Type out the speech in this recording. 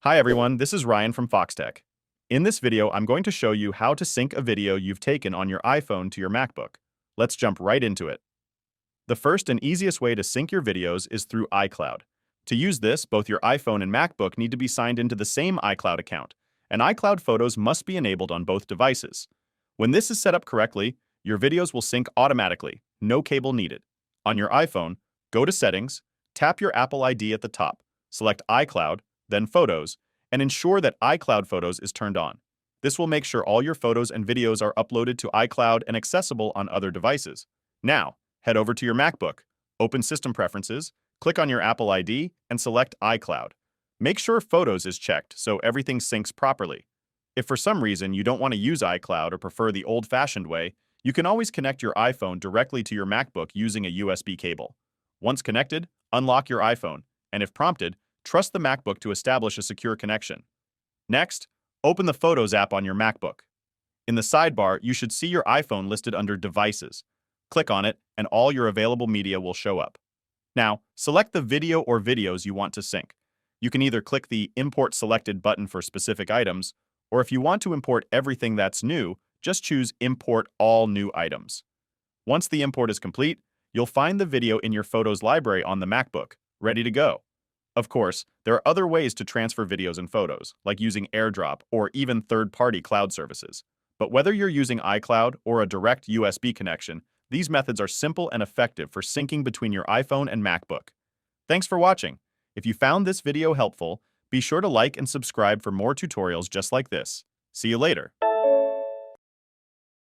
Hi everyone, this is Ryan from Foxtecc. In this video, I'm going to show you how to sync a video you've taken on your iPhone to your MacBook. Let's jump right into it. The first and easiest way to sync your videos is through iCloud. To use this, both your iPhone and MacBook need to be signed into the same iCloud account, and iCloud photos must be enabled on both devices. When this is set up correctly, your videos will sync automatically, no cable needed. On your iPhone, go to Settings, tap your Apple ID at the top, select iCloud, then Photos, and ensure that iCloud Photos is turned on. This will make sure all your photos and videos are uploaded to iCloud and accessible on other devices. Now, head over to your MacBook, open System Preferences, click on your Apple ID, and select iCloud. Make sure Photos is checked so everything syncs properly. If for some reason you don't want to use iCloud or prefer the old-fashioned way, you can always connect your iPhone directly to your MacBook using a USB cable. Once connected, unlock your iPhone, and if prompted, trust the MacBook to establish a secure connection. Next, open the Photos app on your MacBook. In the sidebar, you should see your iPhone listed under Devices. Click on it, and all your available media will show up. Now, select the video or videos you want to sync. You can either click the Import Selected button for specific items, or if you want to import everything that's new, just choose Import All New Items. Once the import is complete, you'll find the video in your Photos library on the MacBook, ready to go. Of course, there are other ways to transfer videos and photos, like using AirDrop or even third-party cloud services. But whether you're using iCloud or a direct USB connection, these methods are simple and effective for syncing between your iPhone and MacBook. Thanks for watching. If you found this video helpful, be sure to like and subscribe for more tutorials just like this. See you later.